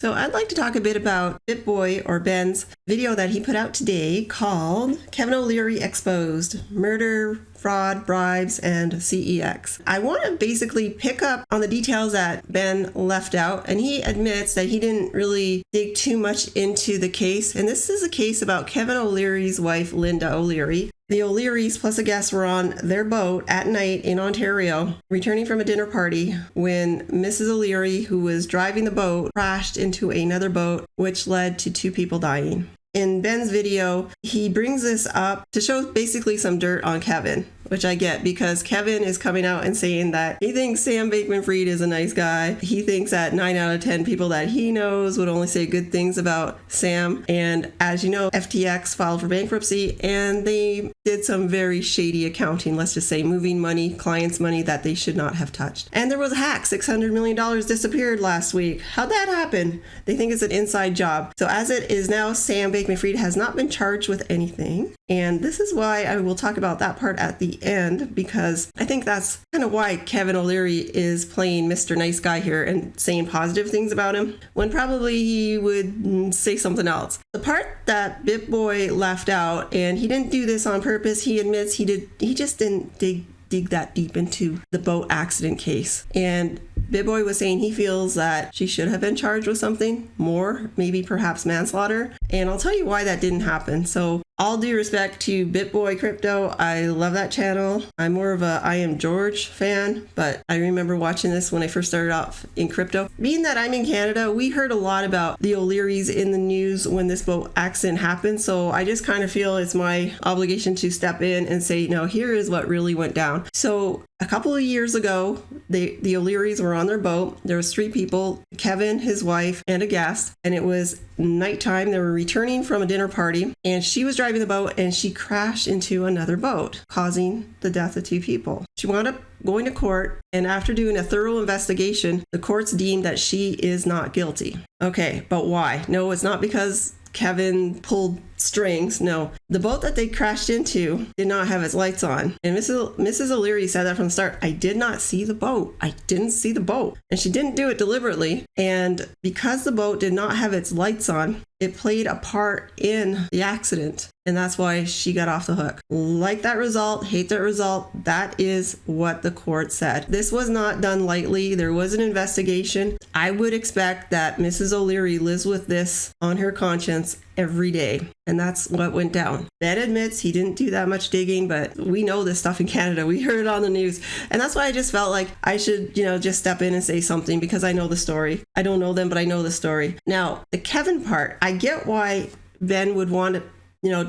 So I'd like to talk a bit about BitBoy or Ben's video that he put out today called Kevin O'Leary Exposed, Murder, Fraud, Bribes, and CEX. I want to basically pick up on the details that Ben left out, and he admits that he didn't really dig too much into the case. And this is a case about Kevin O'Leary's wife, Linda O'Leary. The O'Learys plus a guest were on their boat at night in Ontario, returning from a dinner party when Mrs. O'Leary, who was driving the boat, crashed into another boat, which led to 2 people dying. In Ben's video, he brings this up to show basically some dirt on Kevin, which I get because Kevin is coming out and saying that he thinks Sam Bankman-Fried is a nice guy. He thinks that 9 out of 10 people that he knows would only say good things about Sam. And as you know, FTX filed for bankruptcy and they did some very shady accounting, let's just say moving money, clients' money that they should not have touched. And there was a hack, $600 million disappeared last week. How'd that happen? They think it's an inside job. So as it is now, Sam Bankman-Fried has not been charged with anything. And this is why I will talk about that part at the end, because I think that's kind of why Kevin O'Leary is playing Mr. Nice Guy here and saying positive things about him when probably he would say something else. The part that BitBoy left out, and he didn't do this on purpose, he admits he just didn't dig that deep into the boat accident case. And BitBoy was saying he feels that she should have been charged with something more, maybe perhaps manslaughter. And I'll tell you why that didn't happen. So all due respect to BitBoy Crypto, I love that channel. I'm more of a I Am George fan, but I remember watching this when I first started off in crypto. Being that I'm in Canada, we heard a lot about the O'Learys in the news when this boat accident happened. So I just kind of feel it's my obligation to step in and say, no, here is what really went down. So a couple of years ago, the O'Learys were on their boat. There was 3 people, Kevin, his wife, and a guest. And it was nighttime. They were returning from a dinner party. And she was driving the boat and she crashed into another boat, causing the death of 2 people. She wound up going to court. And after doing a thorough investigation, the courts deemed that she is not guilty. Okay, but why? No, it's not because Kevin pulled strings. No, the boat that they crashed into did not have its lights on. And Mrs. O'Leary said that from the start. I did not see the boat. I didn't see the boat. And she didn't do it deliberately. And because the boat did not have its lights on, it played a part in the accident. And that's why she got off the hook. Like that result, hate that result. That is what the court said. This was not done lightly. There was an investigation. I would expect that Mrs. O'Leary lives with this on her conscience every day. And that's what went down. Ben admits he didn't do that much digging, but we know this stuff in Canada. We heard it on the news. And that's why I just felt like I should, just step in and say something because I know the story. I don't know them, but I know the story. Now, the Kevin part, I get why Ben would want to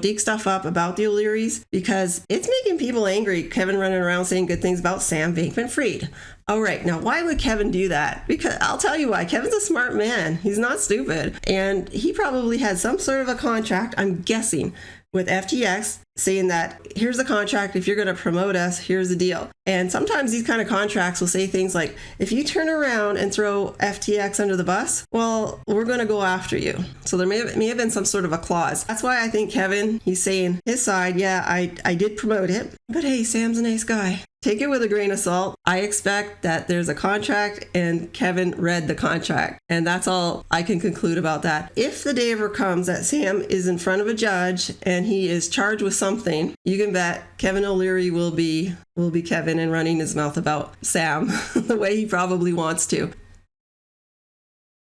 dig stuff up about the O'Learys because it's making people angry. Kevin running around saying good things about Sam Bankman-Fried. All right, now why would Kevin do that? Because I'll tell you why. Kevin's a smart man. He's not stupid. And he probably had some sort of a contract, I'm guessing, with FTX saying that here's the contract. If you're going to promote us, here's the deal. And sometimes these kind of contracts will say things like, if you turn around and throw FTX under the bus, well, we're going to go after you. So there may have been some sort of a clause. That's why I think Kevin, he's saying his side, yeah, I did promote it, but hey, Sam's a nice guy. Take it with a grain of salt. I expect that there's a contract and Kevin read the contract. And that's all I can conclude about that. If the day ever comes that Sam is in front of a judge and he is charged with something, you can bet Kevin O'Leary will be Kevin and running his mouth about Sam the way he probably wants to.